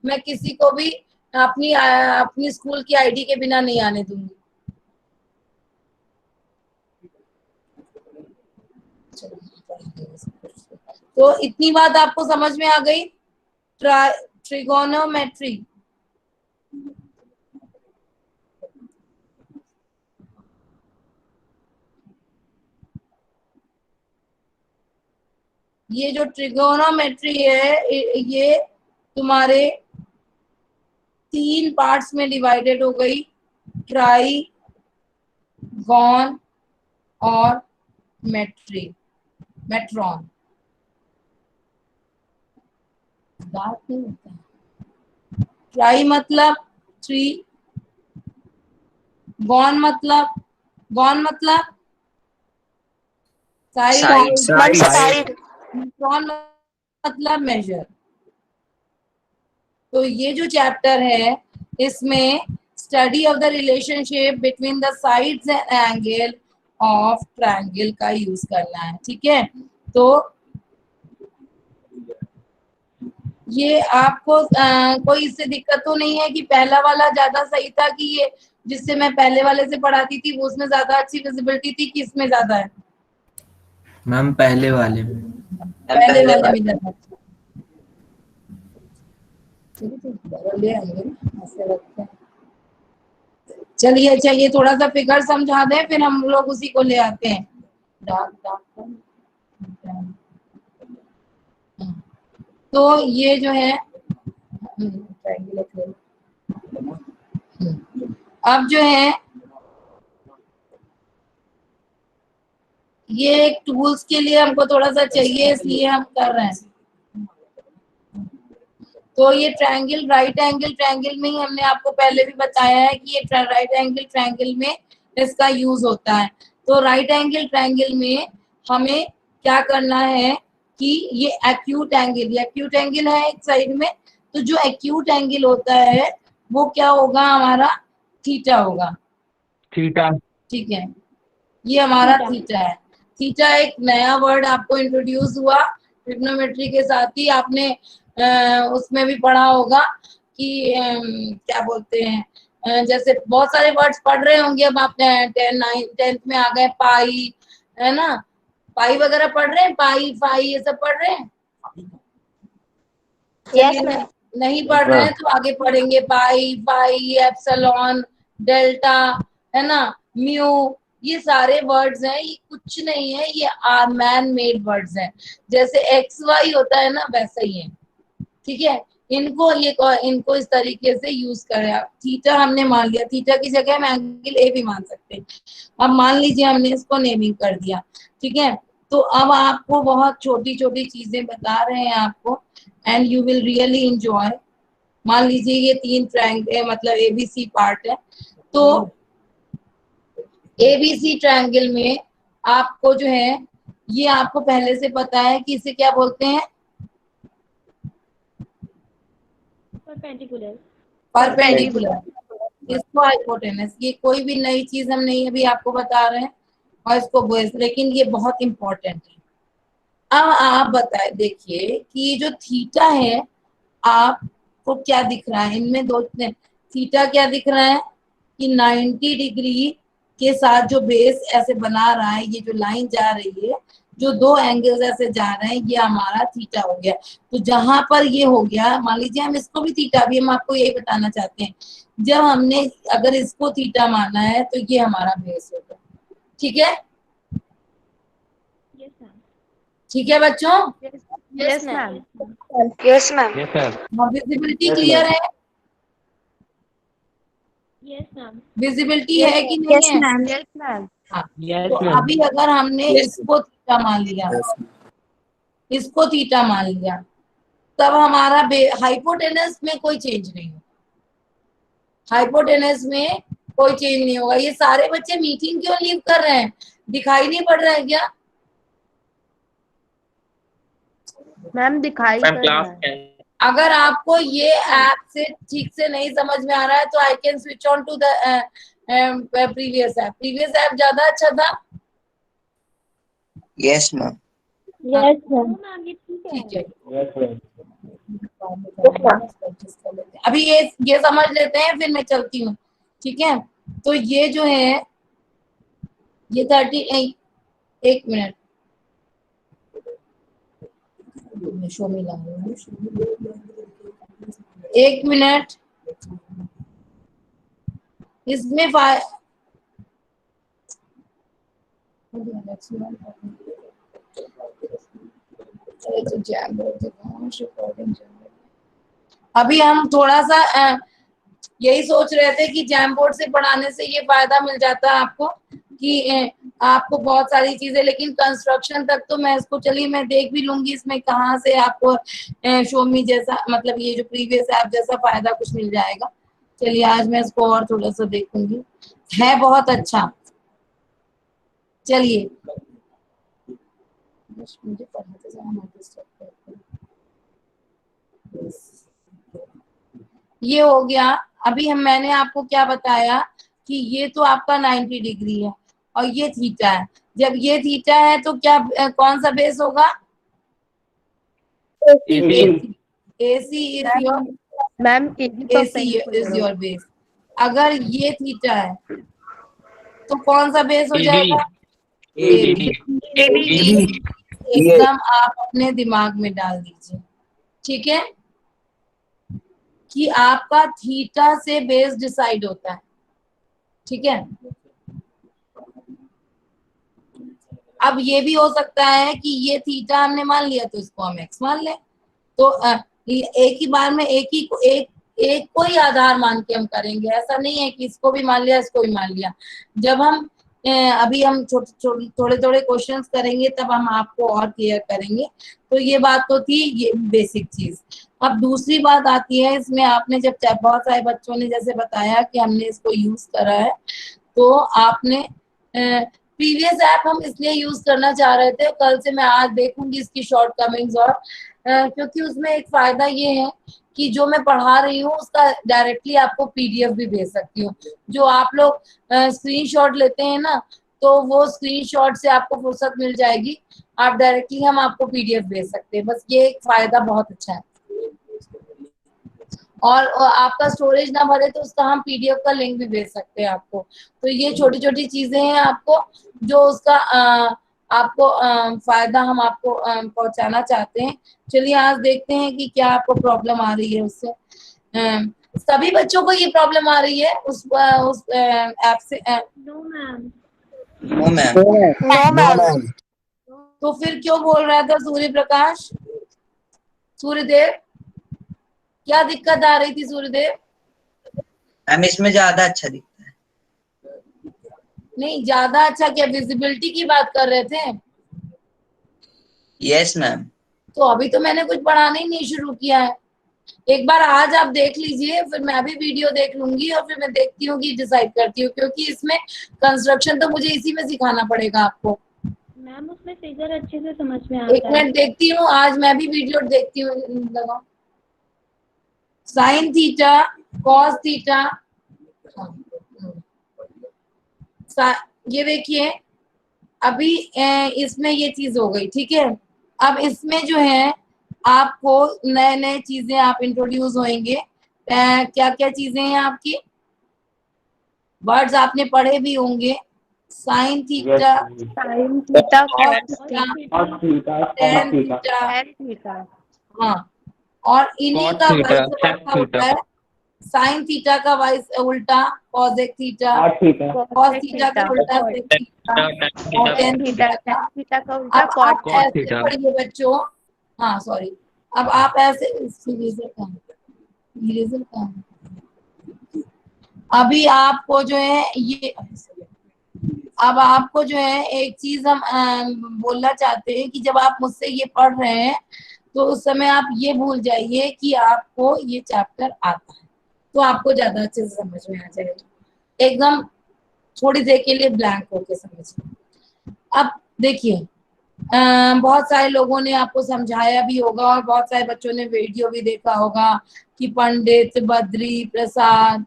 मैं किसी को भी अपनी स्कूल की आईडी के बिना नहीं आने दूंगी। तो इतनी बात आपको समझ में आ गई। ट्रिगोनोमेट्री, ये जो ट्रिगोनोमेट्री है ये तुम्हारे 3 पार्ट्स में डिवाइडेड हो गई, ट्राई, गॉन और मेट्री, मेट्रॉन। बात नहीं होता। ट्राई मतलब 3, गॉन मतलब साइड, मेट्रॉन मतलब मेजर। तो ये जो चैप्टर है इसमें study of the relationship between the sides and angle of triangle का यूज करना है, ठीक है। तो ये आपको कोई इससे दिक्कत तो नहीं है कि पहला वाला ज्यादा सही था कि ये जिससे मैं पहले वाले से पढ़ाती थी वो उसमें ज्यादा अच्छी विजिबिलिटी थी कि इसमें ज्यादा है? मैम पहले वाले में ज्यादा। चलिए चलिए थोड़ा सा फिगर समझा दें फिर हम लोग उसी को ले आते हैं। तो ये जो है अब जो है ये एक टूल्स के लिए हमको थोड़ा सा चाहिए इसलिए हम कर रहे हैं। तो ये ट्रायंगल, राइट एंगल ट्रायंगल में ही हमने आपको पहले भी बताया है कि ये राइट एंगल ट्रायंगल में इसका यूज होता है। तो राइट एंगल ट्रायंगल में हमें क्या करना है कि ये एक्यूट एंगल, ये एक्यूट एंगल है एक साइड में, तो जो एक्यूट एंगल होता है वो क्या होगा हमारा, थीटा होगा। थीटा, ठीक है, ये हमारा थीटा है। थीटा एक नया वर्ड आपको इंट्रोड्यूस हुआ ट्रिग्नोमेट्री के साथ ही। आपने उसमें भी पढ़ा होगा कि क्या बोलते हैं, जैसे बहुत सारे वर्ड्स पढ़ रहे होंगे अब आप 10th में आ गए, पाई है ना, पाई वगैरह पढ़ रहे हैं, पाई फाई ये सब पढ़ रहे हैं। yes, नहीं पढ़ रहे हैं तो आगे पढ़ेंगे, पाई फाई एप्सिलॉन डेल्टा है ना, म्यू, ये सारे वर्ड्स हैं, ये कुछ नहीं है, ये मैन मेड वर्ड्स हैं। जैसे एक्स वाई होता है ना वैसा ही है, ठीक है। इनको इस तरीके से यूज करें आप। थीटा हमने मान लिया, थीटा की जगह हम एंगल ए भी मान सकते हैं। अब मान लीजिए हमने इसको नेमिंग कर दिया, ठीक है। तो अब आपको बहुत छोटी छोटी चीजें बता रहे हैं आपको and you will really enjoy. मान लीजिए ये 3 ट्रायंगल मतलब एबीसी पार्ट है, तो एबीसी ट्रायंगल में आपको जो है ये आपको पहले से पता है कि इसे क्या बोलते हैं, परपेंडिकुलर, इसको हाइपोटेनस। ये कोई भी नई चीज हम नहीं अभी आपको बता रहे हैं और इसको बोल, लेकिन ये बहुत इंपॉर्टेंट है। अब आप बताए देखिए कि ये जो थीटा है आपको क्या दिख रहा है, इनमें दो थीटा क्या दिख रहा है कि 90 डिग्री के साथ जो बेस ऐसे बना रहा है, ये जो लाइन जा रही है, जो 2 एंगल्स ऐसे जा रहे हैं, ये हमारा थीटा हो गया। तो जहां पर ये हो गया, मान लीजिए हम इसको भी थीटा, भी हम आपको यही बताना चाहते हैं, जब हमने अगर इसको थीटा माना है तो ये हमारा बेस होगा, ठीक है। ठीक है बच्चों? Yes ma'am. Yes ma'am. Visibility clear है? Yes ma'am. विजिबिलिटी है कि नहीं है? Yes ma'am. हाँ, तो अभी अगर हमने इसको थीटा मान लिया, इसको थीटा मान लिया, तब हमारा हाइपोटेनस में कोई चेंज नहीं होगा, हाइपोटेनस में कोई चेंज नहीं होगा। ये सारे बच्चे मीटिंग क्यों लीव कर रहे हैं, दिखाई नहीं पड़ रहा है क्या? मैम दिखाई पड़ रहा है। अगर आपको ये ऐप से ठीक से नहीं समझ में आ रहा है तो I can switch on to the previous app. Previous app ज्यादा अच्छा था। Yes ma'am. Yes ma'am. ठीक है। प्रैक्टिस कर लेते हैं। अभी ये समझ लेते हैं, फिर मैं चलती हूँ, ठीक है। तो ये जो है ये 30, एक मिनट, शो में ला रही हूँ, एक मिनट। इसमें अभी हम थोड़ा सा यही सोच रहे थे कि जैम बोर्ड से पढ़ाने से ये फायदा मिल जाता है आपको कि आपको बहुत सारी चीजें, लेकिन कंस्ट्रक्शन तक तो मैं इसको, चलिए मैं देख भी लूंगी इसमें कहाँ से आपको शोमी जैसा, मतलब ये जो प्रीवियस ऐप जैसा फायदा कुछ मिल जाएगा। चलिए आज मैं इसको और थोड़ा सा देखूंगी, है बहुत अच्छा। चलिए मुझे पढ़ाते ये हो गया। अभी मैंने आपको क्या बताया कि ये तो आपका 90 डिग्री है और ये थीटा है। जब ये थीटा है तो क्या कौन सा बेस होगा? AC is your, ma'am AC is your base. अगर ये थीटा है तो कौन सा बेस हो जाएगा? AB। एकदम आप अपने दिमाग में डाल दीजिए, ठीक है, कि आपका थीटा से बेस डिसाइड होता है, ठीक है। अब ये भी हो सकता है कि ये थीटा हमने मान लिया तो इसको हम एक्स मान लें, तो एक ही बार में एक को ही आधार मान के हम करेंगे। ऐसा नहीं है कि इसको भी मान लिया इसको भी मान लिया। जब हम अभी हम थोड़े थोड़े क्वेश्चंस करेंगे तब हम आपको और क्लियर करेंगे। तो ये बात तो थी ये बेसिक चीज। अब दूसरी बात आती है इसमें, आपने जब बहुत सारे बच्चों ने जैसे बताया कि हमने इसको यूज करा है, तो आपने प्रीवियस ऐप हम इसलिए यूज करना चाह रहे थे, कल से मैं आज देखूंगी इसकी शॉर्टकमिंग्स और क्योंकि उसमें एक फायदा ये है कि जो मैं पढ़ा रही हूँ उसका डायरेक्टली आपको PDF भी भेज सकती हूँ। जो आप लोग स्क्रीनशॉट लेते हैं ना, तो वो स्क्रीनशॉट से आपको फुर्सत मिल जाएगी, आप डायरेक्टली हम आपको PDF भेज सकते हैं। बस ये एक फायदा बहुत अच्छा है। और आपका स्टोरेज ना भरे तो उसका हम PDF का लिंक भी भेज सकते हैं आपको। तो ये छोटी छोटी चीजें हैं आपको जो उसका आपको फायदा हम आपको पहुंचाना चाहते हैं। चलिए आज देखते हैं कि क्या आपको प्रॉब्लम आ रही है उससे। सभी बच्चों को ये प्रॉब्लम आ रही है उस ऐप से? No ma'am. No ma'am. तो फिर क्यों बोल रहा था सूर्य प्रकाश? सूर्यदेव, क्या दिक्कत आ रही थी सूर्यदेव? मैम इसमें ज्यादा अच्छा दिखता है। नहीं ज्यादा अच्छा क्या, विजिबिलिटी की बात कर रहे थे? Yes ma'am. तो अभी तो मैंने कुछ पढ़ाना ही नहीं शुरू किया है। एक बार आज आप देख लीजिए, फिर मैं भी वीडियो देख लूंगी और फिर मैं देखती हूँ कि डिसाइड करती हूँ, क्योंकि इसमें कंस्ट्रक्शन तो मुझे इसी में सिखाना पड़ेगा आपको। मैम उसमें फिगर अच्छे से समझ में आता है। एक मिनट देखती हूँ, आज मैं भी वीडियो देखती हूँ। साइन थीटा, कॉस थीटा, ये देखिए अभी इसमें ये चीज हो गई, ठीक है। अब इसमें जो है आपको नए नए चीजें आप इंट्रोड्यूस होंगे। क्या क्या चीजें हैं आपकी, वर्ड्स आपने पढ़े भी होंगे, sine theta, sign theta, cos theta, tan theta, theta. हाँ, और इन्हीं का वाइस वर्सा होता है। साइन थीटा का वाइस उल्टा कॉसेक थीटा, कॉस थीटा का उल्टा सेक थीटा, और टेन थीटा का उल्टा कॉट थीटा। अब आप ऐसे पढ़िए बच्चों, हाँ सॉरी, अब आप ऐसे, इरेजर कहाँ है? अभी आपको जो है ये, अब आपको जो है एक चीज हम बोलना चाहते हैं कि जब आप मुझसे ये पढ़ रहे हैं तो उस समय आप ये भूल जाइए कि आपको ये चैप्टर आता है, तो आपको ज्यादा अच्छे से समझ में आ जाएगा। एकदम थोड़ी देर के लिए ब्लैंक होके समझिए। अब देखिए बहुत सारे लोगों ने आपको समझाया भी होगा और बहुत सारे बच्चों ने वीडियो भी देखा होगा कि पंडित बद्री प्रसाद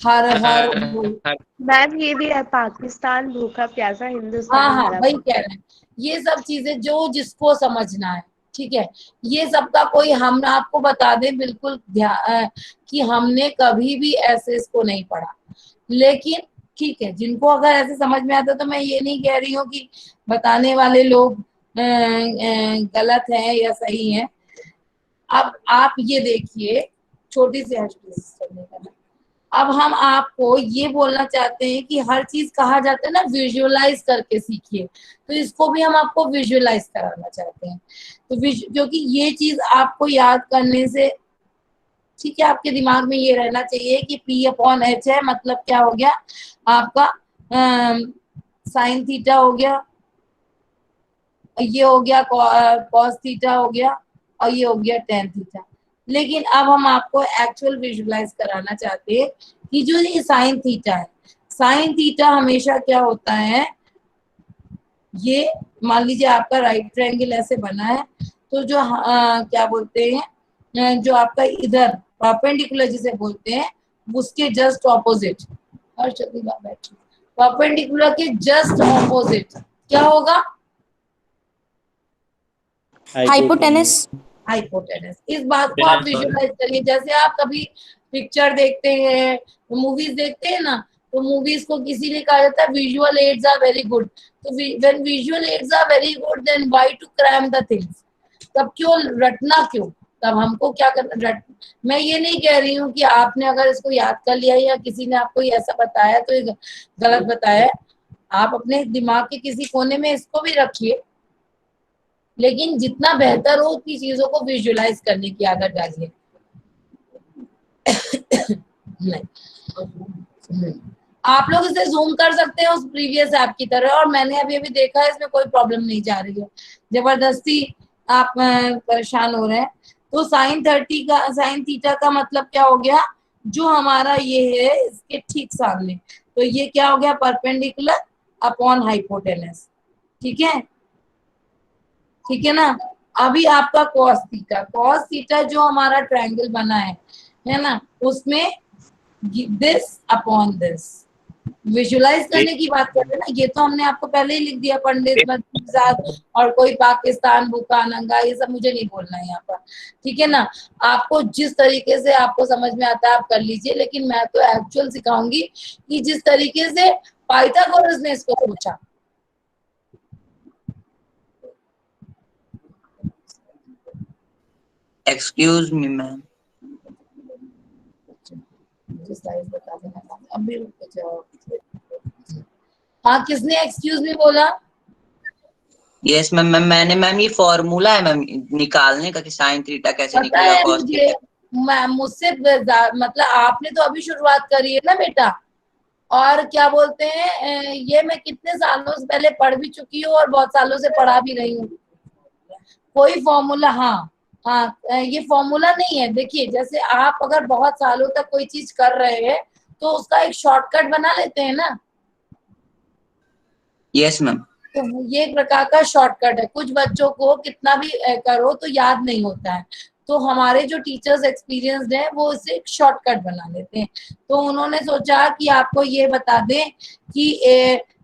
हर हर बोल। मैम ये भी है, पाकिस्तान भूखा प्यासा, हाँ हिंदुस्तान हाँ भरा वही प्यासा। कह रहे हैं, ये सब चीजें जो जिसको समझना है, ठीक है, ये सबका कोई हम आपको बता दें बिल्कुल कि हमने कभी भी ऐसे इसको नहीं पढ़ा, लेकिन ठीक है, जिनको अगर ऐसे समझ में आता तो मैं ये नहीं कह रही हूँ कि बताने वाले लोग गलत हैं या सही हैं। अब आप ये देखिए, छोटी सी अब हम आपको ये बोलना चाहते हैं कि हर चीज कहा जाता है ना विजुअलाइज करके सीखिए, तो इसको भी हम आपको विजुअलाइज कराना चाहते हैं। तो क्योंकि ये चीज आपको याद करने से, ठीक है, आपके दिमाग में ये रहना चाहिए कि P/H है, मतलब क्या हो गया आपका साइन थीटा हो गया, ये हो गया कॉस थीटा हो गया, और ये हो गया टेन थीटा। लेकिन अब हम आपको एक्चुअल विजुअलाइज कराना चाहते हैं कि जो ये साइन थीटा है, साइन थीटा हमेशा क्या होता है, ये मान लीजिए आपका राइट ट्रायंगल ऐसे बना है, तो जो क्या बोलते हैं, जो आपका इधर परपेंडिकुलर जिसे बोलते हैं, उसके जस्ट ऑपोजिट, और परपेंडिकुलर के जस्ट ऑपोजिट क्या होगा, हाइपोटेनस। हाइपोटेनस। इस बात को आप विजुअलाइज करिए, जैसे आप कभी पिक्चर देखते हैं, मूवीज देखते हैं ना, तो मूवीज को किसी ने कहा जाता है visual aids are very good, तो when visual aids are very good then why to cram the things, तब क्यों रटना, क्यों तब हमको क्या करना मैं ये नहीं कह रही हूँ कि आपने अगर इसको याद कर लिया या किसी ने आपको ऐसा बताया तो ये गलत बताया, आप अपने दिमाग के किसी कोने में इसको भी रखिए, लेकिन जितना बेहतर हो उतनी चीजों को विजुअलाइज करने की आदत डालिए। नहीं, आप लोग इसे जूम कर सकते हैं उस प्रीवियस ऐप की तरह, और मैंने अभी अभी देखा है इसमें कोई प्रॉब्लम नहीं जा रही है, जबरदस्ती आप परेशान हो रहे हैं। तो साइन थीटा का मतलब क्या हो गया, जो हमारा ये है इसके ठीक सामने, तो ये क्या हो गया, परपेंडिकुलर अपॉन हाइपोटेनस। ठीक है, ठीक है ना। अभी आपका कॉस थीटा जो हमारा ट्रायंगल बना है ना, उसमें दिस अपॉन दिस विजुअलाइज करने की बात कर रहे हैं ना, ये तो हमने आपको पहले ही लिख दिया, पंडित मदद और कोई पाकिस्तान भूखा नंगा, ये सब मुझे नहीं बोलना है यहाँ पर, ठीक है ना। आपको जिस तरीके से आपको समझ में आता है आप कर लीजिए, लेकिन मैं तो एक्चुअल सिखाऊंगी कि जिस तरीके से पाइथागोरस ने इसको सोचा। Excuse me ma'am. हाँ, किसने एक्सक्यूज मी बोला? यस मैम, मैंने मैम ये फॉर्मूला है मैम निकालने का कि साइन थीटा कैसे पता निकलेगा, है कॉस मुझे, थीटा। मुझसे मतलब आपने तो अभी शुरुआत करी है ना बेटा, और क्या बोलते हैं, ये मैं कितने सालों से पहले पढ़ भी चुकी हूँ और बहुत सालों से पढ़ा भी रही हूँ। कोई फॉर्मूला, हाँ हाँ, ये फॉर्मूला नहीं है। देखिए, जैसे आप अगर बहुत सालों तक कोई चीज कर रहे हैं तो उसका एक शॉर्टकट बना लेते हैं ना। Yes ma'am. तो ये एक प्रकार का शॉर्टकट है, कुछ बच्चों को कितना भी करो तो याद नहीं होता है, तो हमारे जो टीचर्स एक्सपीरियंस्ड हैं वो इसे एक शॉर्टकट बना लेते हैं। तो उन्होंने सोचा कि आपको ये बता दें कि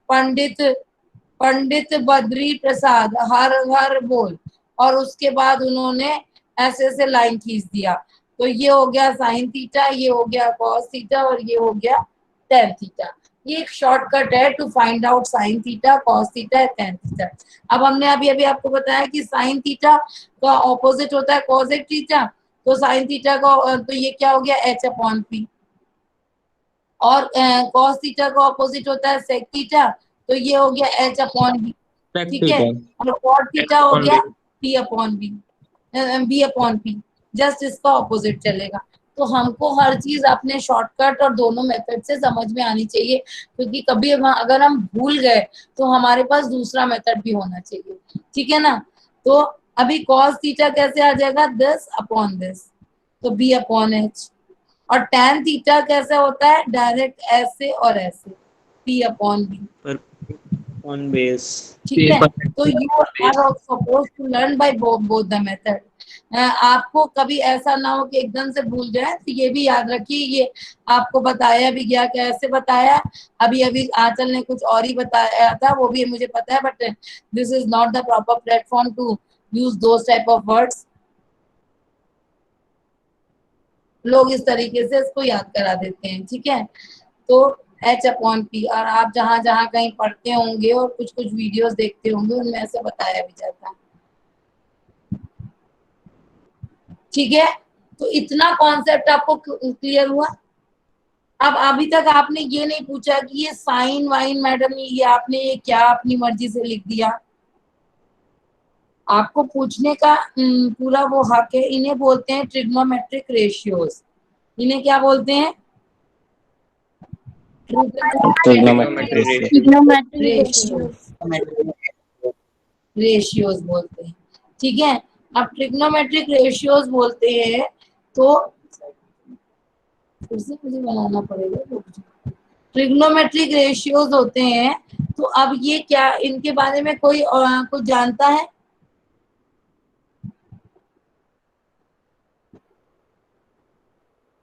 पंडित बद्री प्रसाद हर हर बोल, और उसके बाद उन्होंने ऐसे ऐसे लाइन खींच दिया, तो ये हो गया साइन थीटा, ये हो गया कॉस थीटा, और ये हो गया टेन थीटा। ये एक शॉर्टकट है to find out sine theta, cos theta, tan theta. अब हमने अभी अभी आपको बताया कि साइन थीटा का ऑपोजिट होता है कॉसेक थीटा, तो साइन थीटा का तो ये क्या हो गया, H/P, और कॉस थीटा का ऑपोजिट होता है सेक थीटा, तो ये हो गया H/B। ठीक है, और कॉट थीटा हो गया B/P, जस्ट इसका ऑपोजिट चलेगा। तो हमको हर चीज अपने शॉर्टकट और दोनों मेथड से समझ में आनी चाहिए, क्योंकि कभी अगर हम भूल गए तो हमारे पास दूसरा मेथड भी होना चाहिए, ठीक है ना। तो अभी कॉस थीटा कैसे आ जाएगा, this/this, तो B/H, और टैन थीटा कैसे होता है, डायरेक्ट ऐसे और ऐसे, P/B ऑन बेस। ठीक है। तो you are suppose to learn by both the method. आपको कभी ऐसा ना हो कि एकदम से भूल जाए, तो ये भी याद रखिए, ये आपको बताया भी गया, कैसे बताया, अभी अभी आंचल ने कुछ और ही बताया था, वो भी मुझे पता है, but this is not the proper platform to use those type of words. लोग इस तरीके से इसको याद करा देते हैं, ठीक है। तो H/P, और आप जहां जहां कहीं पढ़ते होंगे और कुछ कुछ वीडियोस देखते होंगे उनमें ऐसे बताया भी जाता है, ठीक है। तो इतना कॉन्सेप्ट आपको क्लियर हुआ। अब अभी तक आपने ये नहीं पूछा कि ये साइन वाइन मैडम ये आपने ये क्या अपनी मर्जी से लिख दिया। आपको पूछने का पूरा वो हक है। इन्हें बोलते हैं ट्रिग्नोमेट्रिक रेशियोज। इन्हें क्या बोलते हैं? Trigonometric ratio. Trigonometric ratios, ratios बोलते हैं, ठीक है। अब ट्रिग्नोमेट्रिक रेशियोज बोलते हैं तो फिर से मुझे बनाना पड़ेगा। ट्रिग्नोमेट्रिक रेशियोज होते हैं तो अब ये क्या, इनके बारे में कोई कुछ जानता है?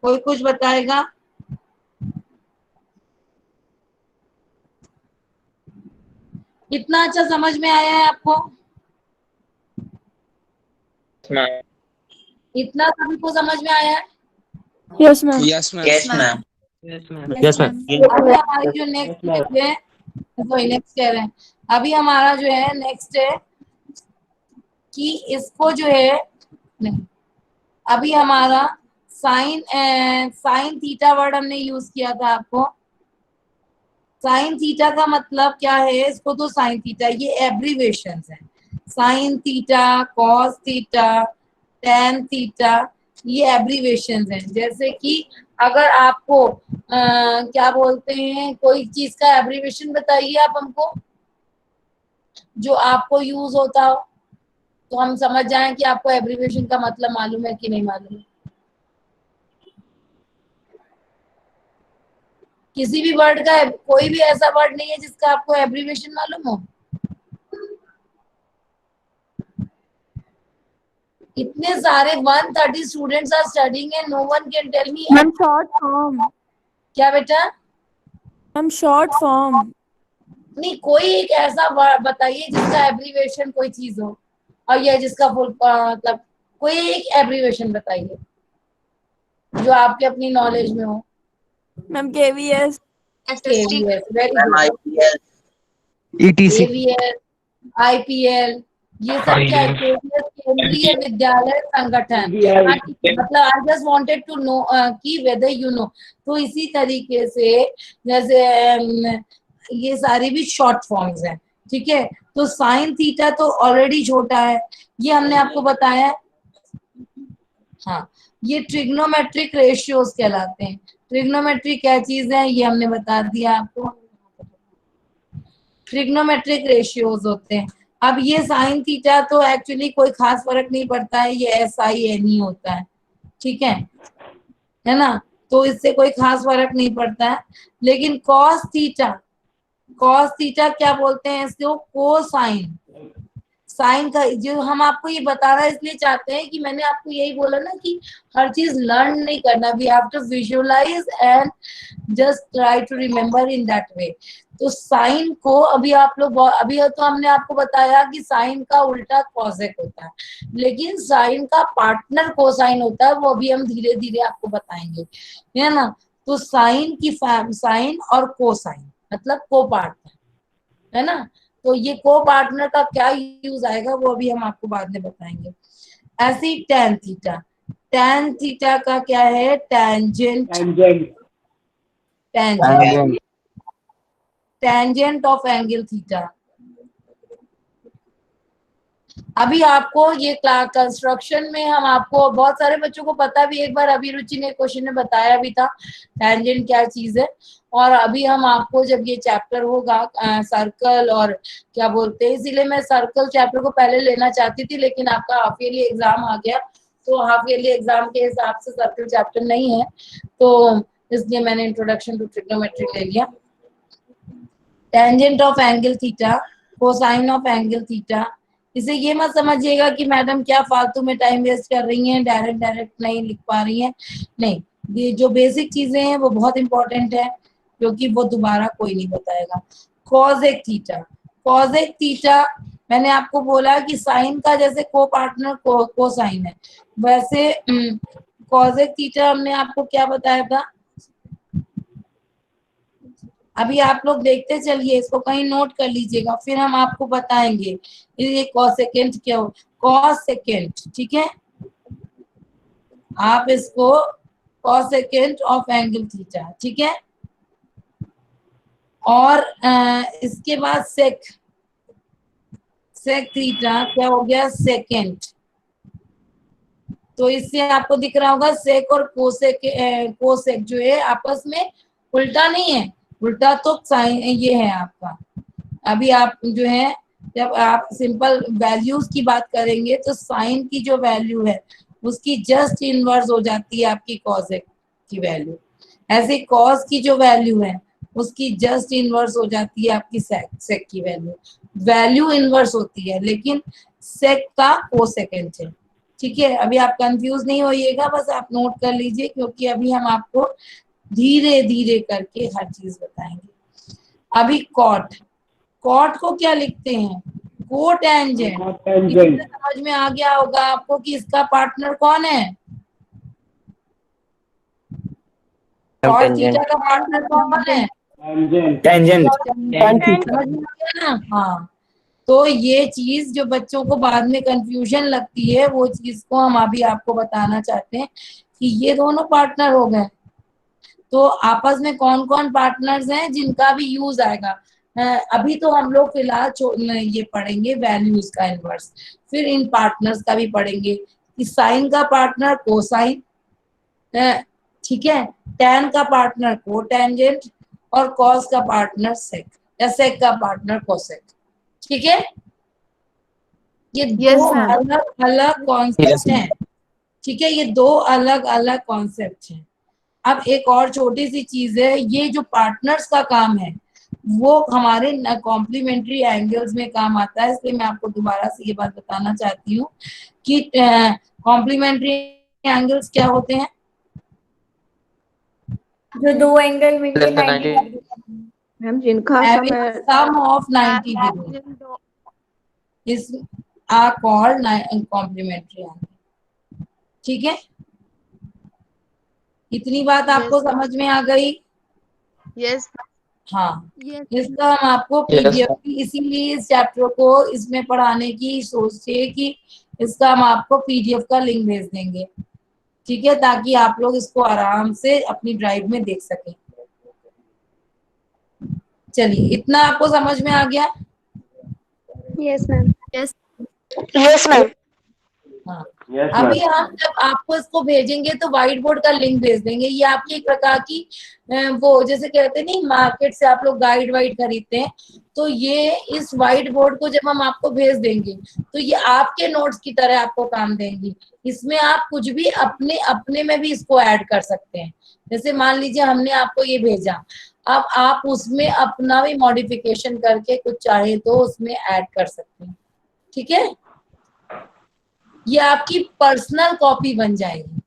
कोई कुछ बताएगा? इतना अच्छा समझ में आया है आपको? इतना सभी को समझ में आया है? Yes, ma'am. Yes ma'am. Yes, ma'am. अभी हमारी जो नेक्स्ट है, वही नेक्स्ट कह रहे हैं, अभी हमारा जो है नेक्स्ट है कि इसको जो है नहीं, अभी हमारा साइन थीटा वर्ड हमने यूज किया था आपको। साइन थीटा का मतलब क्या है? इसको तो साइन थीटा ये एब्रीवेशन है। Sign theta, cos theta, tan theta, ये एब्रीवेशन हैं। जैसे कि अगर आपको क्या बोलते हैं, कोई चीज का एब्रीवेशन बताइए आप हमको जो आपको यूज होता हो, तो हम समझ जाएं कि आपको एब्रीवेशन का मतलब मालूम है कि नहीं मालूम है। किसी भी वर्ड का, कोई भी ऐसा वर्ड नहीं है जिसका आपको एब्रीवेशन मालूम हो। इतने सारे 130 students are studying and no one can tell me. Ma'am, short form. क्या बेटा? Ma'am, short form. नहीं, कोई एक ऐसा वर्ड बताइए जिसका एब्रीवेशन कोई चीज हो, और यह जिसका फुल मतलब कोई एक एब्रीवेशन बताइए जो आपके अपनी नॉलेज में हो। Ma'am, KVS. KVS, very ma'am good. IPL, ETC, KVS, IPL, ये सब क्या है? KVS केंद्रीय विद्यालय संगठन। मतलब I just wanted to know कि वेदर यू नो। तो इसी तरीके से जैसे ये सारी भी शॉर्ट फॉर्म्स हैं, ठीक है। तो साइन थीटा तो ऑलरेडी छोटा है, ये हमने आपको बताया। हाँ, ये ट्रिग्नोमेट्रिक रेशियोज कहलाते हैं। ट्रिग्नोमेट्रिक क्या चीज है ये हमने बता दिया आपको। ट्रिग्नोमेट्रिक रेशियोज होते हैं। अब ये साइन थीटा तो एक्चुअली कोई खास फर्क नहीं पड़ता है, ये SIN ही होता है, ठीक है ना। तो इससे कोई खास फर्क नहीं पड़ता है। लेकिन कॉस थीटा, कॉस थीटा क्या बोलते हैं इसको? कोसाइन। साइन का जो हम आपको ये बता रहा है इसलिए चाहते हैं कि मैंने आपको यही बोला ना कि हर चीज लर्न नहीं करना, we have to visualise and just try to remember in that way. तो साइन को अभी आप लोग अभी तो हमने आपको बताया कि साइन का उल्टा कॉसेक होता है, लेकिन साइन का पार्टनर कोसाइन होता है, वो अभी हम धीरे धीरे आपको बताएंगे, है ना। तो साइन की साइन और कोसाइन मतलब को पार्टनर, है ना। तो ये को पार्टनर का क्या यूज आएगा वो अभी हम आपको बाद में बताएंगे। ऐसे ही टेन थीटा, टेन थीटा का क्या है? Tangent, tangent, tangent of angle theta. अभी आपको ये कंस्ट्रक्शन में हम आपको बहुत सारे बच्चों को पता भी, एक बार अभी रुचि ने क्वेश्चन में बताया भी था टेंजेंट क्या चीज है। और अभी हम आपको जब ये चैप्टर होगा सर्कल और क्या बोलते हैं, इसीलिए मैं सर्कल चैप्टर को पहले लेना चाहती थी, लेकिन आपका हाफ ईयरली एग्जाम आ गया, तो हाफ ईयरली एग्जाम के हिसाब से सर्कल चैप्टर नहीं है, तो इसलिए मैंने इंट्रोडक्शन टू ट्रिग्नोमेट्री ले लिया। Tangent of angle theta, cosine of angle theta. इसे ये मत समझिएगा कि मैडम क्या फालतू में टाइम वेस्ट कर रही हैं, डायरेक्ट डायरेक्ट नहीं लिख पा रही हैं, नहीं। ये जो बेसिक चीजें हैं वो बहुत इंपॉर्टेंट है, क्योंकि वो दोबारा कोई नहीं बताएगा। कॉसेक थीटा, कॉसेक थीटा मैंने आपको बोला कि साइन का जैसे को पार्टनर को साइन है, वैसे कॉसेक थीटा हमने आपको क्या बताया था? अभी आप लोग देखते चलिए, इसको कहीं नोट कर लीजिएगा, फिर हम आपको बताएंगे ये कॉसेकेंट क्या हो। कॉसेकेंट, ठीक है, आप इसको कॉसेकेंट ऑफ एंगल थीटा, ठीक है। और इसके बाद सेक थीटा क्या हो गया? सेकेंड। तो इससे आपको दिख रहा होगा सेक और कोसेक जो है आपस में उल्टा नहीं है, उल्टा तो साइन ये है आपका। अभी आप जो है जब आप सिंपल वैल्यूज की बात करेंगे तो साइन की जो वैल्यू है उसकी जस्ट इनवर्स हो जाती है आपकी कॉसेक की वैल्यू। ऐसे कॉस की जो वैल्यू है उसकी जस्ट इनवर्स हो जाती है आपकी सेक की वैल्यू। वैल्यू इनवर्स होती है लेकिन सेक का कोसेकेंट है, ठीक है। अभी आप कंफ्यूज नहीं होइएगा, बस आप नोट कर लीजिए, क्योंकि अभी हम आपको धीरे धीरे करके हर चीज बताएंगे। अभी कॉट को क्या लिखते हैं? कोटेंजेंट। इससे समझ में आ गया होगा आपको कि इसका पार्टनर कौन है? कॉट थीटा का पार्टनर कौन है? टेंजेंट। समझ में आ गया ना? हाँ, तो ये चीज जो बच्चों को बाद में कंफ्यूजन लगती है, वो चीज को हम अभी आपको बताना चाहते हैं कि ये दोनों पार्टनर हो गए। तो आपस में कौन कौन पार्टनर्स हैं जिनका भी यूज आएगा? अभी तो हम लोग फिलहाल ये पढ़ेंगे वैल्यूज का इनवर्स, फिर इन पार्टनर्स का भी पढ़ेंगे कि साइन का पार्टनर कोसाइन, ठीक है, टैन का पार्टनर कोटेंजेंट और कॉस का पार्टनर सेक, या सेक का पार्टनर कोसेक, ठीक है। ये दो अलग अलग कॉन्सेप्ट हैं, ठीक है, ये दो अलग अलग कॉन्सेप्ट हैं। अब एक और छोटी सी चीज है, ये जो पार्टनर्स का काम है वो हमारे कॉम्प्लीमेंट्री एंगल्स में काम आता है, इसलिए मैं आपको दोबारा से ये बात बताना चाहती हूँ कि कॉम्प्लीमेंट्री एंगल्स क्या होते हैं? जो दो एंगल मिलके 90 मैम जिनका sum of 90 degree is are called complementary angle, ठीक है। इतनी बात आपको समझ में आ गई? यस। हाँ, इसका हम आपको पीडीएफ की, इसीलिए इस चैप्टर को इसमें पढ़ाने की सोचिए कि इसका हम आपको पीडीएफ का लिंक भेज देंगे, ठीक है, ताकि आप लोग इसको आराम से अपनी ड्राइव में देख सकें। चलिए, इतना आपको समझ में आ गया? Yes ma'am. Yes ma'am. हाँ, अभी हम जब आपको इसको भेजेंगे तो व्हाइट बोर्ड का लिंक भेज देंगे। ये आपकी एक प्रकार की वो जैसे कहते हैं नहीं, मार्केट से आप लोग गाइड वाइड खरीदते हैं, तो ये इस व्हाइट बोर्ड को जब हम आपको भेज देंगे तो ये आपके नोट्स की तरह आपको काम देंगी। इसमें आप कुछ भी अपने अपने में भी इसको ऐड कर सकते हैं। जैसे मान लीजिए हमने आपको ये भेजा, अब आप उसमें अपना भी मॉडिफिकेशन करके कुछ चाहे तो उसमें ऐड कर सकते हैं, ठीक है। ये आपकी पर्सनल कॉपी बन जाएगी,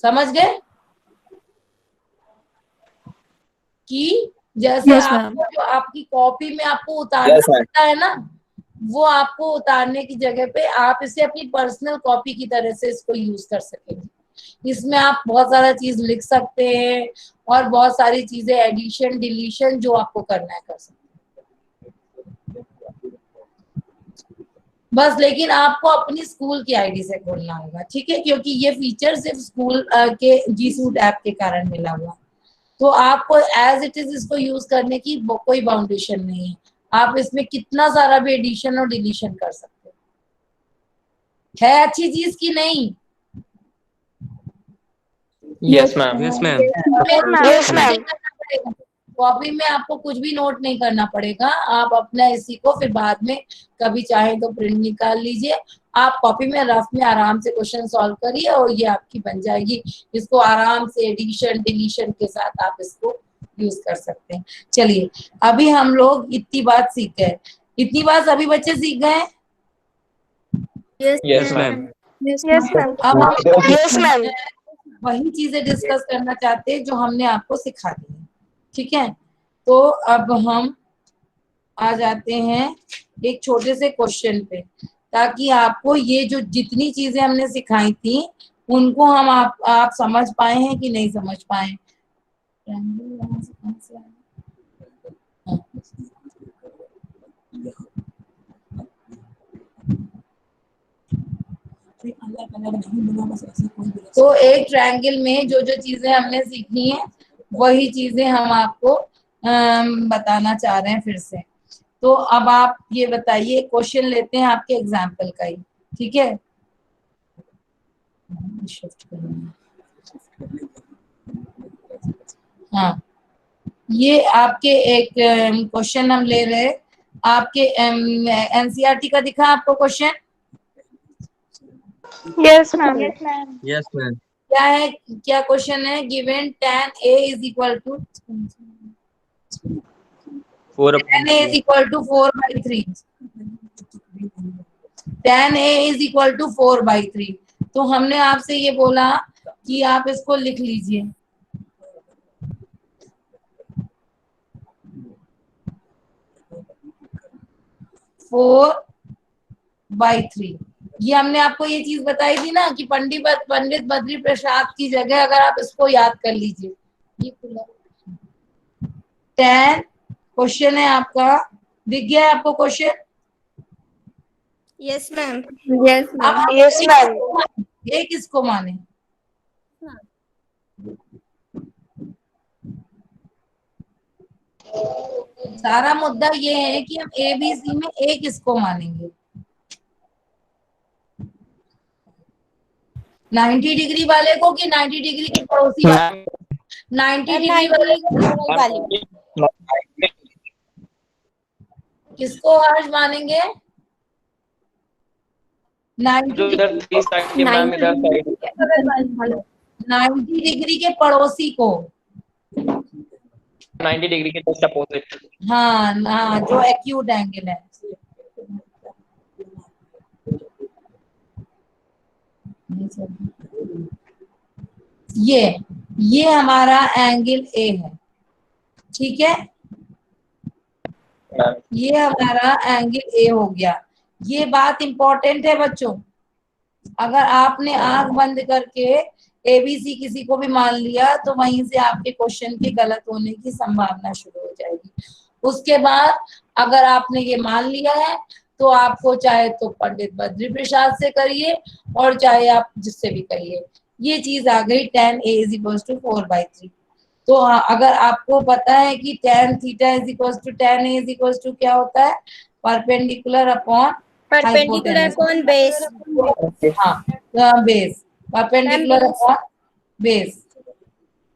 समझ गए? कि जैसे Yes, आपको जो आपकी कॉपी में आपको उतारना पड़ता है ना, वो आपको उतारने की जगह पे आप इसे अपनी पर्सनल कॉपी की तरह से इसको यूज कर सकेंगे। इसमें आप बहुत सारा चीज लिख सकते हैं और बहुत सारी चीजें एडिशन डिलीशन जो आपको करना है कर सकते हैं। बस लेकिन आपको अपनी स्कूल की आईडी से खोलना होगा, ठीक है, क्योंकि ये फीचर सिर्फ स्कूल के जी सूट ऐप के कारण मिला हुआ। तो आपको एज इट इज इसको यूज करने की कोई बाउंडेशन नहीं है, आप इसमें कितना सारा भी एडिशन और डिलीशन कर सकते है अच्छी चीज की नहीं? Yes ma'am. Yes ma'am. Yes ma'am. Copy में आपको कुछ भी नोट नहीं करना पड़ेगा, आप अपना इसी को फिर बाद में कभी चाहे तो प्रिंट निकाल लीजिए। आप कॉपी में रफ में आराम से क्वेश्चन सॉल्व करिए और ये आपकी बन जाएगी। इसको आराम से एडिशन डिलीशन के साथ आप इसको यूज कर सकते हैं। चलिए, अभी हम लोग इतनी बात सीख गए। इतनी बात सभी बच्चे सीख गए? Yes ma'am. Yes ma'am. अब हम यस मैम। वही चीजें डिस्कस करना चाहते हैं जो हमने आपको सिखा दी है, ठीक है। तो अब हम आ जाते हैं एक छोटे से क्वेश्चन पे, ताकि आपको ये जो जितनी चीजें हमने सिखाई थी उनको हम आप समझ पाए हैं कि नहीं समझ पाए। तो एक ट्रायंगल में जो जो चीजें हमने सीखी हैं वही चीजें हम आपको बताना चाह रहे हैं फिर से। तो अब आप ये बताइए, क्वेश्चन लेते हैं आपके एग्जाम्पल का ही, ठीक है। हाँ, ये आपके एक क्वेश्चन हम ले रहे हैं, आपके एनसीईआरटी का दिखा आपको question? Yes, ma'am. Yes, ma'am. क्या है, क्या क्वेश्चन है? Given tan a is equal to 4 tan a is equal to 4/3, tan a is equal to 4/3। तो हमने आपसे ये बोला कि आप इसको लिख लीजिए। फोर बाई थ्री, ये हमने आपको ये चीज बताई थी ना कि पंडित बद्री प्रसाद की जगह अगर आप इसको याद कर लीजिए। ये टेन क्वेश्चन है आपका, दिख गया है आपको क्वेश्चन? Yes, ma'am. Yes, अब ma'am. आप Yes, ma'am. ये किसको माने? सारा मुद्दा ये है कि हम एबीसी में ए किसको मानेंगे। 90 डिग्री वाले को कि 90 डिग्री के पड़ोसी वाले? 90 डिग्री वाले को किसको आज मानेंगे? 90 इधर 3 साइड के मैम, इधर साइड 90 डिग्री के पड़ोसी को। 90 डिग्री के जस्ट अपोजिट। हाँ हाँ, जो एक्यूट एंगल है। ये हमारा एंगल ए है, ठीक है। ये हमारा एंगल ए हो गया। ये बात इंपॉर्टेंट है बच्चों, अगर आपने आंख बंद करके एबीसी किसी को भी मान लिया तो वहीं से आपके क्वेश्चन के गलत होने की संभावना शुरू हो जाएगी। उसके बाद अगर आपने ये मान लिया है तो आपको चाहे तो पंडित बद्री प्रसाद से करिए और चाहे आप जिससे भी करिए, ये चीज आ गई tan a is equal to 4/3। तो अगर आपको पता है कि tan theta is equal to tan a is equal to क्या होता है? Perpendicular upon Perpendicular upon base. हाँ, बेस, परपेंडिकुलर अपॉन बेस।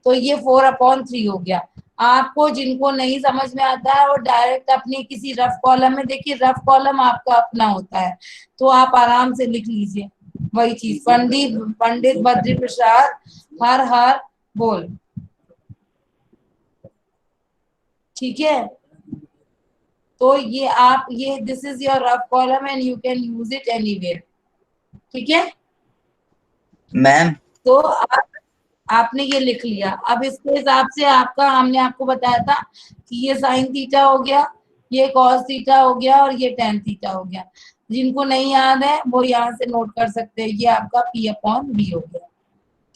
तो ये 4/3 हो गया। आपको जिनको नहीं समझ में आता है वो डायरेक्ट अपनी किसी रफ कॉलम में, देखिए रफ कॉलम आपका अपना होता है तो आप आराम से लिख लीजिए वही चीज। पंडित बद्री प्रसाद हर हर बोल, ठीक है। तो ये आप ये this is your rough column and you can use it anywhere, ठीक है मैम। तो आपने ये लिख लिया। अब इसके हिसाब से आपका, हमने आपको बताया था कि ये साइन थीटा हो गया, ये कॉस थीटा हो गया और ये टेन थीटा हो गया। जिनको नहीं याद है वो यहाँ से नोट कर सकते हैं, ये आपका P/V हो गया,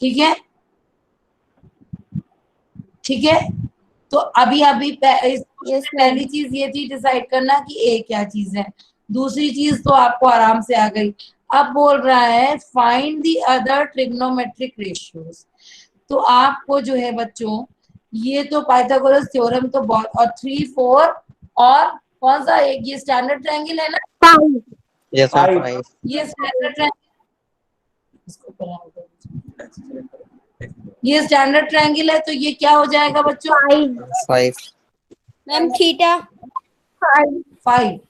ठीक है ठीक है। तो अभी पहली चीज ये थी डिसाइड करना कि ए क्या चीज है। दूसरी चीज तो आपको आराम से आ गई। अब बोल रहा है find the other trigonometric ratios. तो आपको जो है बच्चों, ये तो पाइथागोरस थ्योरम तो बहुत, और 3, 4 और कौन सा एक, ये स्टैंडर्ड ट्रायंगल है ना? Yes ma'am. ये स्टैंडर्ड ट्रायंगल, ये स्टैंडर्ड ट्रायंगल है तो ये क्या हो जाएगा बच्चों? 5। Ma'am, theta. 5,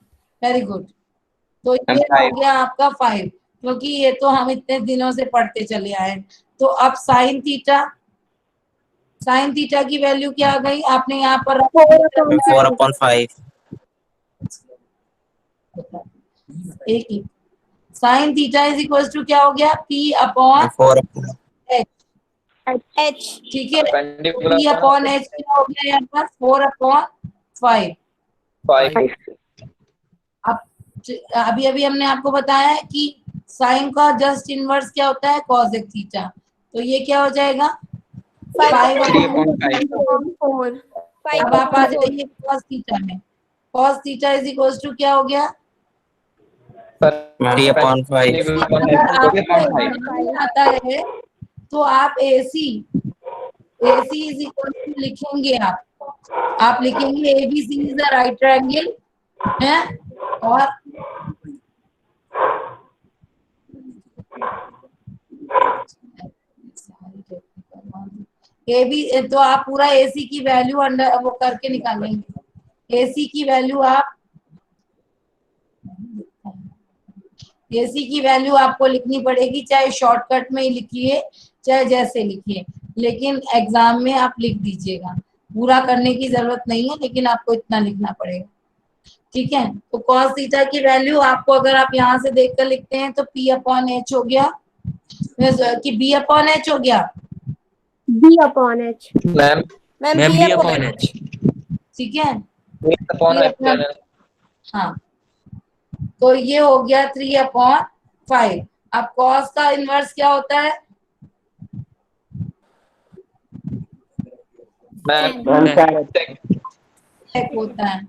very good. तो ये हो गया आपका 5, क्योंकि ये तो हम इतने दिनों से पढ़ते चले आए। तो अब साइन थीटा की वैल्यू क्या आ गई? आपने यहाँ पर 4/5। एक sine theta is equal to क्या हो गया? P/4 H. ठीक है। P/H क्या हो गया यहाँ पर? 4/5। 5 अब अभी अभी हमने आपको बताया है कि साइन का जस्ट इनवर्स क्या होता है, cosec थीटा। तो ये क्या हो जाएगा 5 3/5 अब आप आ जाइए cos थीटा में। cos theta is equal to क्या हो गया, 3/5 अगर आपको नहीं आता है तो आप AC इज इक्वल टू लिखेंगे, आप लिखेंगे ABC is the right triangle है, और ए बी, तो आप पूरा AC की वैल्यू अंडर वो करके निकालेंगे। AC की वैल्यू आप AC की वैल्यू आपको लिखनी पड़ेगी, चाहे शॉर्टकट में ही लिखिए चाहे जैसे लिखिए, लेकिन एग्जाम में आप लिख दीजिएगा। पूरा करने की जरूरत नहीं है, लेकिन आपको इतना लिखना पड़ेगा, ठीक है। तो cos थीटा की वैल्यू आपको अगर आप यहाँ से देखकर लिखते हैं तो P/H हो गया कि B/H हो गया, B/H. Ma'am ma'am B/H. ठीक है। B/H हाँ, तो ये हो गया 3/5। अब cos का इनवर्स क्या होता है, sec होता है।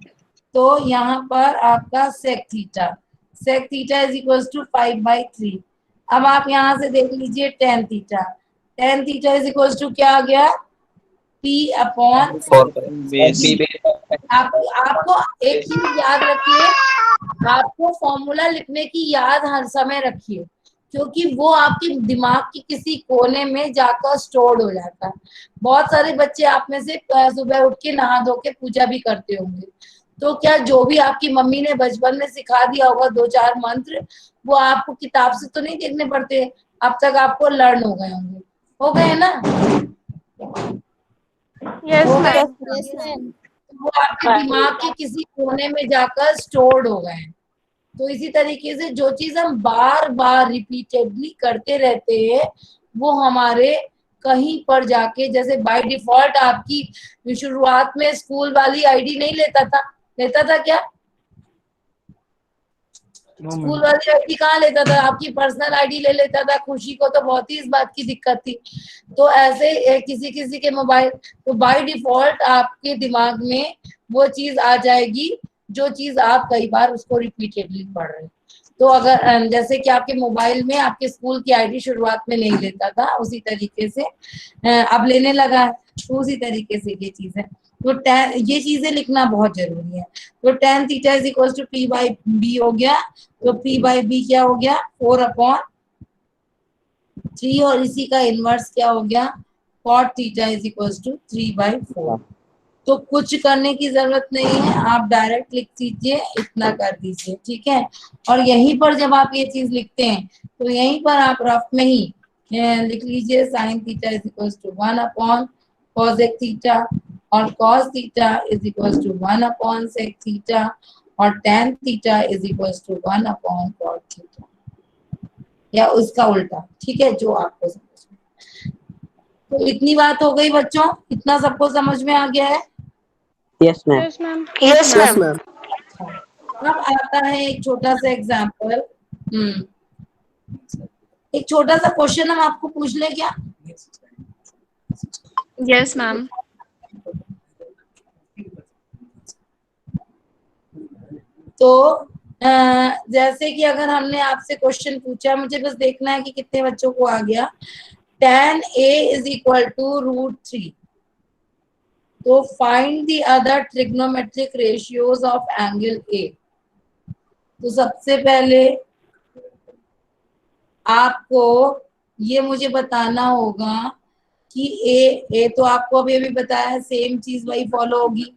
तो यहाँ पर आपका sec theta is equal to 5/3। अब आप यहाँ से देख लीजिए tan theta is equal to क्या आ गया, P/4। आपको एक चीज याद रखिए, आपको फॉर्मूला लिखने की याद हर समय रखिए, क्योंकि वो आपके दिमाग के किसी कोने में जाकर स्टोर्ड हो जाता है। बहुत सारे बच्चे आप में से सुबह उठ के नहा धो के पूजा भी करते होंगे, तो क्या जो भी आपकी मम्मी ने बचपन में सिखा दिया होगा 2-4 मंत्र, वो आपको किताब से तो नहीं देखने पड़ते, अब तक आपको लर्न हो गए होंगे, हो गए ना। Yes, हो गए, ma'am. Yes, ma'am. वो आपके दिमाग के किसी कोने में जाकर स्टोर्ड हो गए हैं। तो इसी तरीके से जो चीज हम बार बार रिपीटेडली करते रहते हैं वो हमारे कहीं पर जाके, जैसे बाय डिफॉल्ट आपकी शुरुआत में स्कूल वाली आईडी नहीं लेता था क्या, स्कूल वाली आईडी कहाँ लेता था, आपकी पर्सनल आईडी ले लेता था। खुशी को तो बहुत ही इस बात की दिक्कत थी। तो ऐसे किसी किसी के मोबाइल, तो बाय डिफॉल्ट आपके दिमाग में वो चीज आ जाएगी जो चीज आप कई बार उसको रिपीटेडली पढ़ रहे हैं। तो अगर जैसे कि आपके मोबाइल में आपके स्कूल की आईडी शुरुआत में नहीं लेता था, उसी तरीके से अब लेने लगा है, तो उसी तरीके से ये चीज है। तो ये चीजें लिखना बहुत जरूरी है। तो tan theta is equal to P/B हो गया, तो P/B क्या हो गया 4/3, और इसी का इनवर्स क्या हो गया cot theta is equal to 3/4। तो कुछ करने की जरूरत नहीं है, आप डायरेक्ट लिख दीजिए, इतना कर दीजिए, ठीक है। और यहीं पर जब आप ये चीज लिखते हैं तो यहीं पर आप रफ में ही लिख लीजिए sin theta is equal to 1/cosec theta, और cos theta is equal to 1/sec theta, और tan theta is equal to 1/cot theta, या उसका उल्टा, ठीक है, जो आपको समझ में। तो इतनी बात हो गई बच्चों, इतना सबको समझ में आ गया है। Yes, ma'am. Yes, ma'am. Yes, ma'am. अब आता है एक छोटा सा एग्जाम्पल, एक छोटा सा क्वेश्चन हम आपको पूछ ले क्या। Yes, ma'am. तो जैसे कि अगर हमने आपसे क्वेश्चन पूछा, मुझे बस देखना है कि कितने बच्चों को आ गया। tan A is equal to √3, तो find the other trigonometric ratios of angle A। तो सबसे पहले आपको ये मुझे बताना होगा कि ए तो आपको अभी अभी बताया, सेम चीज वही फॉलो होगी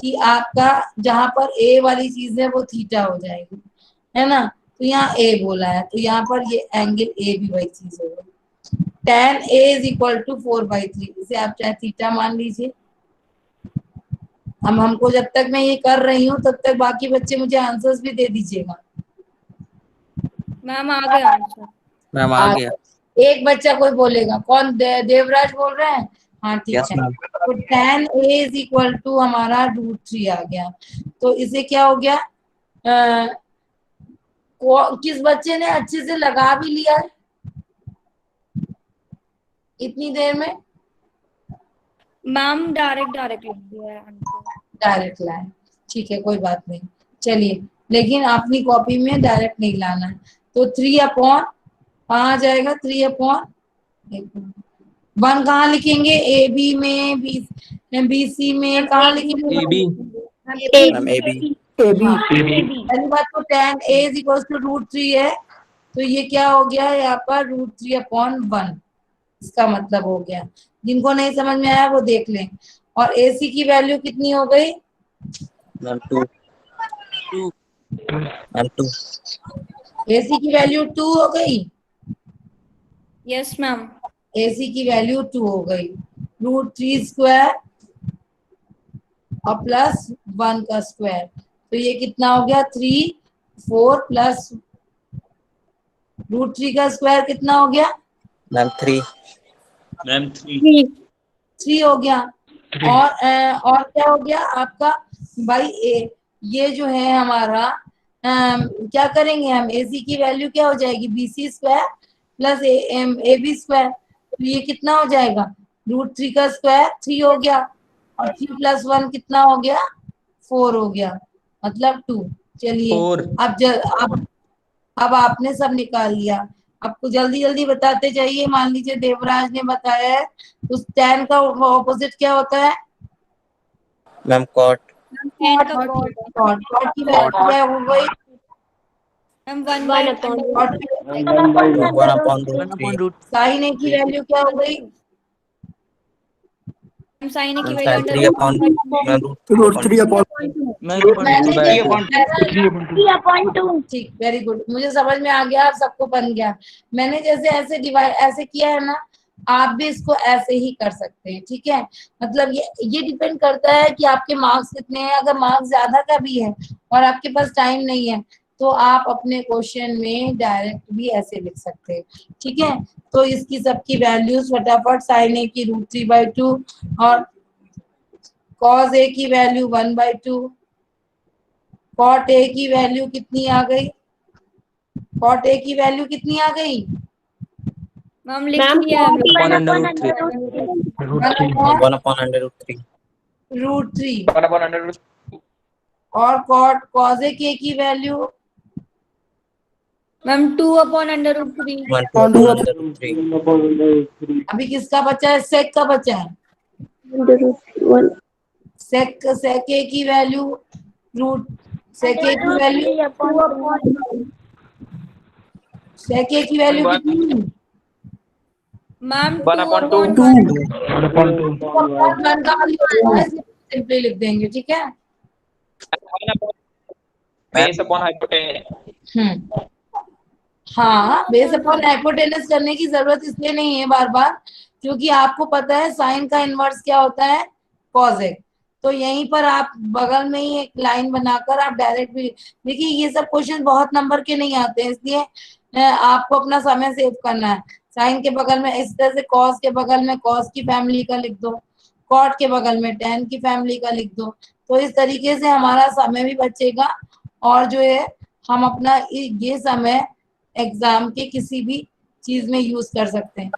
कि आपका जहां पर ए वाली चीज है वो थीटा हो जाएगी, है ना। तो यहाँ ए बोला है, तो यहाँ पर ये एंगल ए भी वही चीज होगा। tan A is equal to 4/3, इसे आप चाहे थीटा मान लीजिए। हम हमको जब तक मैं ये कर रही हूँ तब तक बाकी बच्चे मुझे आंसर्स भी दे दीजिएगा। मैम आ गया आंसर। मैम आ गया। एक बच्चा कोई बोलेगा, कौन देवराज बोल रहे हैं, हाँ ठीक Yes, है। ma'am. तो tan a is equal to हमारा √3 आ गया। तो इसे क्या हो गया, किस बच्चे ने अच्छे से लगा भी लिया है इतनी देर में? मैम डायरेक्ट लिख दिया है आंसर। डायरेक्ट लाए, ठीक है, कोई बात नहीं। चलिए, लेकिन अपनी कॉपी में डायरेक्ट नहीं लाना है। तो 3 अपॉन कहाँ जाएगा, 3 अपॉन 1 कहाँ लिखेंगे, ए बी में, बी सी में कहाँ लिखेंगे? AB मैम ए बी पहली बात तो tan a is equal to √3 है, तो ये क्या हो गया यहाँ पर, √3 अपॉन 1, इसका मतलब हो गया। जिनको नहीं समझ में आया वो देख लें। और AC की वैल्यू कितनी हो गई? मैम 2 मैम 2 AC की वैल्यू 2 हो गई। Yes ma'am. AC की वैल्यू 2 हो गई। √3 स्क्वायर और प्लस 1 का स्क्वायर, तो ये कितना हो गया, 3 4 प्लस √3 का स्क्वायर कितना हो गया, मैम 3 मैम 3 3 हो गया। और क्या हो गया आपका भाई, ये जो है हमारा, क्या करेंगे हम, AC की वैल्यू क्या हो जाएगी, BC square plus AB square, तो ये कितना हो जाएगा, √3 का स्क्वायर 3 हो गया और 3 प्लस 1 कितना हो गया, 4 हो गया, मतलब 2। चलिए 4 अब आपने सब निकाल लिया। आपको जल्दी जल्दी बताते जाइए। मान लीजिए देवराज ने बताया है, उस tan का ऑपोजिट क्या होता है, मैम कॉट tan का cot cot की वैल्यू क्या हो गई, मैम 1 upon cot की वैल्यू, 1 अपॉन √3 sin a की वैल्यू क्या हो गई, sin a की ma'am value 3 upon ma'am √3 upon ठीक, वेरी गुड, मुझे समझ में आ गया, सबको बन गया। मैंने जैसे ऐसे डिवाइड ऐसे किया है ना, आप भी इसको ऐसे ही कर सकते हैं, ठीक है। मतलब ये डिपेंड करता है कि आपके मार्क्स कितने हैं। अगर मार्क्स ज्यादा का भी है और आपके पास टाइम नहीं है, तो आप अपने क्वेश्चन में डायरेक्ट भी ऐसे लिख सकते हैं, ठीक है। तो इसकी सबकी वैल्यूज फटाफट, sin a की √3/2 और cos a की वैल्यू 1/2, cot a की वैल्यू कितनी आ गई, cot a की वैल्यू कितनी आ गई, मैम लिख लिया है 1 अपॉन √3 √3 और cos a की वैल्यू मैम 2 upon √3 1 अपॉन √3 अभी किसका बचा है, sec का बचा है, sec a की वैल्यू sec a की वैल्यू sec a की वैल्यू कितनी, मैम 1 upon 2 सिंपली लिख देंगे, ठीक है। Base upon hypotenuse. हाँ, बेस अपॉन हाइपोटेनस करने की जरूरत इसलिए नहीं है बार बार, क्योंकि आपको पता है साइन का इनवर्स क्या होता है, कॉसेक। तो यहीं पर आप बगल में ही एक लाइन बनाकर आप डायरेक्ट भी, देखिए ये सब क्वेश्चन बहुत नंबर के नहीं आते हैं, इसलिए आपको अपना समय सेव करना है। साइन के बगल में इस तरह से, कॉस के बगल में कॉस की फैमिली का लिख दो, कॉट के बगल में tan की फैमिली का लिख दो, तो इस तरीके से हमारा समय भी बचेगा और जो है हम अपना ये समय एग्जाम के किसी भी चीज में यूज कर सकते हैं।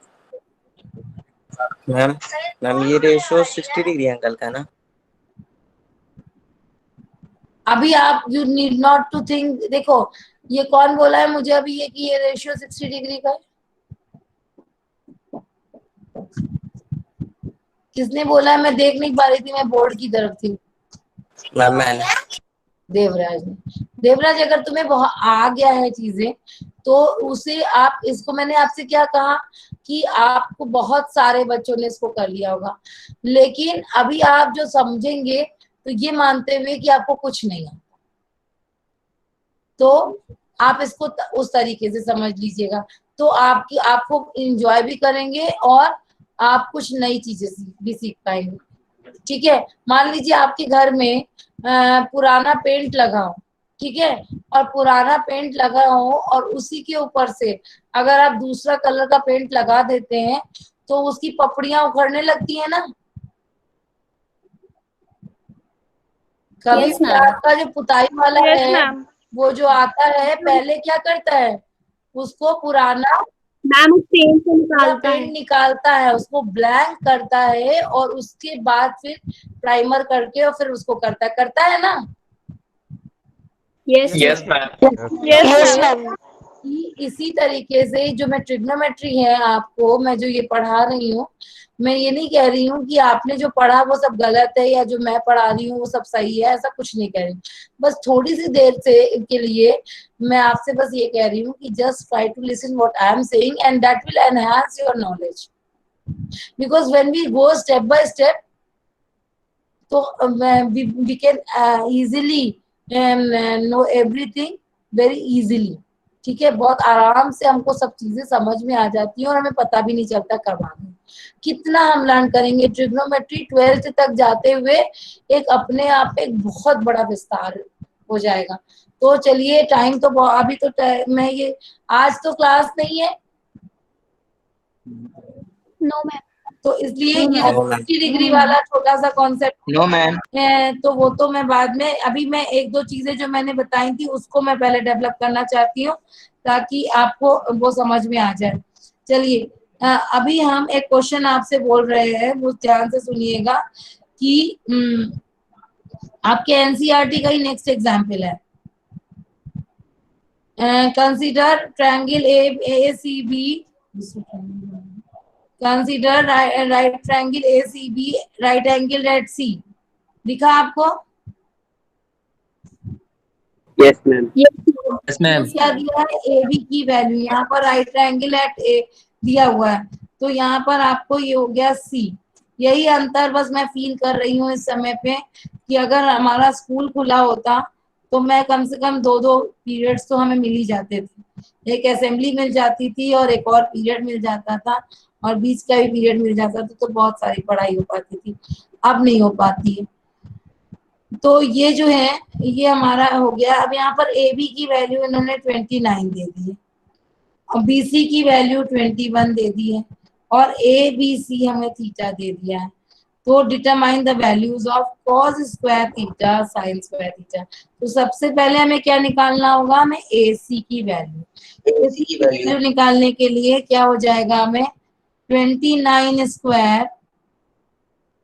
मैम मैम ये रेशियो 60 डिग्री एंगल का है ना? अभी आप you need not to think, देखो ये कौन बोला है मुझे अभी ये कि ये रेशियो 60 डिग्री का है, किसने बोला है, मैं देख नहीं पा रही थी, मैं बोर्ड की तरफ थी। मैम मैंने देवराज ने। देवराज अगर तुम्हें बहुत आ गया है चीजें, तो उसे आप, इसको मैंने आपसे क्या कहा कि आपको बहुत सारे बच्चों ने इसको कर लिया होगा, लेकिन अभी आप जो समझेंगे तो ये मानते हुए कि आपको कुछ नहीं आता, तो आप इसको उस तरीके से समझ लीजिएगा, तो आपको एंजॉय भी करेंगे और आप कुछ नई चीजें भी सीख पाएंगे, ठीक है। मान लीजिए आपके घर में पुराना पेंट लगा हो, ठीक है, और पुराना पेंट लगा हो और उसी के ऊपर से अगर आप दूसरा कलर का पेंट लगा देते हैं, तो उसकी पपड़ियां उखड़ने लगती है ना। कभी Yes, भी ma'am. आपका जो पुताई वाला Yes, है ma'am. वो जो आता है पहले क्या करता है, उसको पुराना मैम उस पेन से पूरा निकालता है। पेंट निकालता है, उसको ब्लैंक करता है और उसके बाद फिर प्राइमर करके और फिर उसको करता है ना। Yes Yes, ma'am. Yes ma'am. कि इसी तरीके से जो मैं ट्रिग्नोमेट्री है आपको मैं जो ये पढ़ा रही हूँ, मैं ये नहीं कह रही हूँ कि आपने जो पढ़ा वो सब गलत है या जो मैं पढ़ा रही हूँ वो सब सही है, ऐसा कुछ नहीं कह रही हूँ। बस थोड़ी सी देर से के लिए मैं आपसे बस ये कह रही हूँ कि just try to listen what I am saying and that will enhance your knowledge, because when we go step by step तो we can easily know everything very easily। ठीक है, बहुत आराम से हमको सब चीजें समझ में आ जाती हैं और हमें पता भी नहीं चलता कब आ गई। कितना हम लर्न करेंगे ट्रिग्नोमेट्री 12th तक जाते हुए एक अपने आप एक बहुत बड़ा विस्तार हो जाएगा। तो चलिए टाइम तो अभी तो मैं ये आज तो क्लास नहीं है नो मैम। तो इसलिए ये No, जो ma'am. 50 डिग्री वाला छोटा सा कॉन्सेप्ट नो मैम। है तो वो तो मैं बाद में, अभी मैं एक दो चीजें जो मैंने बताई थी उसको मैं पहले डेवलप करना चाहती हूँ ताकि आपको वो समझ में आ जाए। चलिए अभी हम एक क्वेश्चन आपसे बोल रहे हैं, वो ध्यान से सुनिएगा कि आपके एनसीईआरटी का ही नेक्स्ट एग्जाम्पल है। Consider triangle ACB, consider right triangle ACB right angle at C। दिखा आपको? Yes, ma'am. Yes ma'am. क्या दिया है? AB की वैल्यू, यहाँ पर राइट ट्रायंगल एट A दिया हुआ है तो यहाँ पर आपको ये हो गया C। यही अंतर बस मैं फील कर रही हूँ इस समय पे कि अगर हमारा स्कूल खुला होता तो मैं कम से कम दो पीरियड्स तो हमें मिल ही जाते थे। एक असेंबली मिल जाती थी और एक और पीरियड मिल जाता था और बीच का भी पीरियड मिल जाता था तो बहुत सारी पढ़ाई हो पाती थी, अब नहीं हो पाती है। तो ये जो है ये हमारा हो गया। अब यहाँ पर AB की वैल्यू इन्होंने 29 दे दी है और BC की वैल्यू 21 दे दी है और ABC हमें थीटा दे दिया है। तो determine the values of cos square theta sin square theta. तो सबसे पहले हमें क्या निकालना होगा, हमें AC की वैल्यू। AC की वैल्यू निकालने के लिए क्या हो जाएगा, हमें 29 स्क्वायर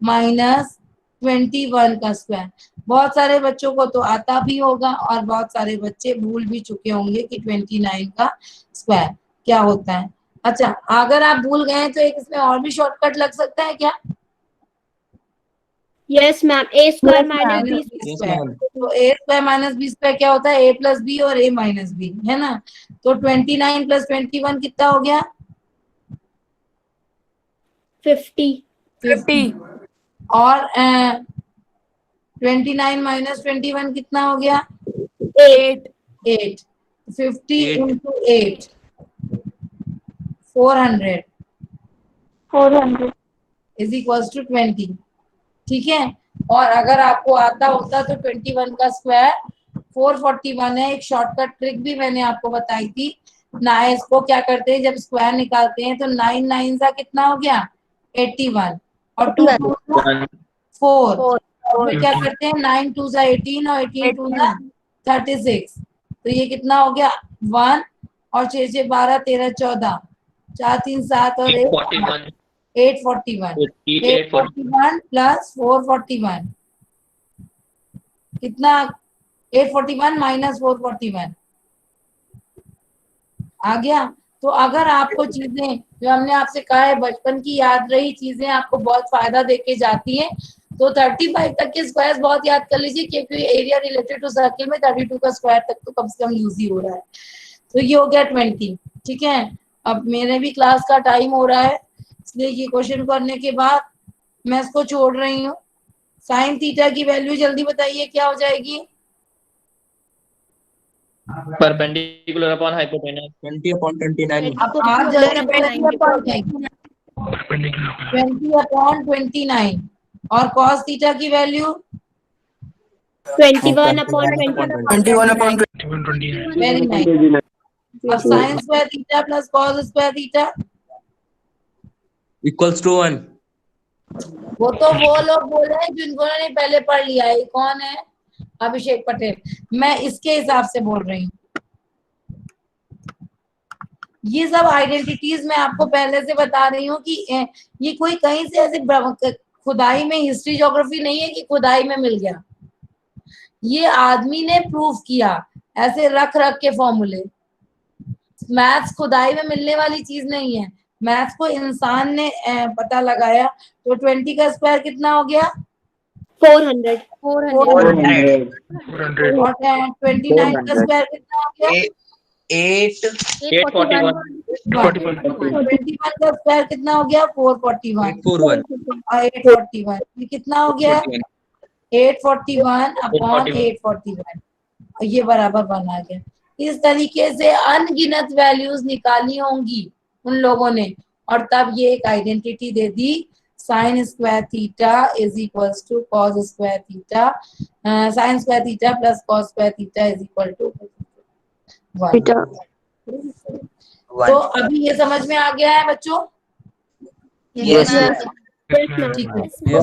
माइनस 21 का स्क्वायर। बहुत सारे बच्चों को तो आता भी होगा और बहुत सारे बच्चे भूल भी चुके होंगे कि 29 का स्क्वायर क्या होता है। अच्छा, अगर आप भूल गए तो एक इसमें और भी शॉर्टकट लग सकता है क्या? Yes ma'am. A square minus B yes ma'am. तो A square minus B square क्या होता है? A प्लस बी और A माइनस बी, है ना। तो 29 प्लस 21 कितना हो गया? 50 और 29 माइनस 21 कितना हो गया? 8 8। 50 8 इंटू 8 400 400 इज इक्वल्स टू 20। ठीक है, और अगर आपको आता होता तो 21 का स्क्वायर 441 है। एक शॉर्टकट ट्रिक भी मैंने आपको बताई थी ना, इसको क्या करते हैं जब स्क्वायर निकालते हैं तो 9 9 का कितना हो गया? 81 और 2 2 4 और फिर क्या करते हैं 9 2 18 और 18 2 36। तो ये कितना हो गया 1 और 6 6 12 13 14 4 3 7 और 1 841 841 प्लस 441 कितना? 841 माइनस 441 आ गया। तो अगर आपको चीजें जो हमने आपसे कहा है बचपन की याद रही चीजें आपको बहुत फायदा देके जाती हैं तो 35 तक के स्क्वायर बहुत याद कर लीजिए क्योंकि एरिया रिलेटेड टू सर्किल में 32 का स्क्वायर तक तो कम से कम यूज ही हो रहा है। तो ये हो गया 20। ठीक है, अब मेरे भी क्लास का टाइम हो रहा है इसलिए ये क्वेश्चन करने के बाद मैं इसको छोड़ रही हूँ। साइन थीटा की वैल्यू जल्दी बताइए क्या हो जाएगी? Perpendicular upon hypotenuse 20/29. अब आप जल्दी बताइए 20/29 और cos थीटा की वैल्यू 21/20 वेरी नाइस। अब sign square theta plus cos square theta equals to 1. वो तो वो लोग बोल रहे हैं जिनको ने पहले पढ़ लिया है। कौन है? अभिषेक पटेल। मैं इसके हिसाब से बोल रही हूँ। ये सब आइडेंटिटीज मैं आपको पहले से बता रही हूँ कि ये कोई कहीं से ऐसे खुदाई में हिस्ट्री ज्योग्राफी नहीं है कि खुदाई में मिल गया। ये आदमी ने प्रूव किया ऐसे रख रख के फॉर्मूले। मैथ्स खुदाई में मिलने वाली चीज नहीं है। मैथ्स को इंसान ने पता लगाया। तो 20 का स्क्वायर कितना हो गया? 400. 400 और 29 का स्क्वायर कितना हो गया? 841 21 का स्क्वायर कितना हो गया? 441 841 और 841 ये कितना हो गया? 841 अपॉन 841 और ये बराबर बना गया। इस तरीके से अनगिनत वैल्यूज निकाली होंगी उन लोगों ने और तब ये एक आइडेंटिटी दे दी, sine square theta is equals to cos square theta, sine square theta plus cos square theta is equal to 1। तो अभी ये समझ में आ गया है बच्चों? Yes, Yes, ma'am. ठीक है।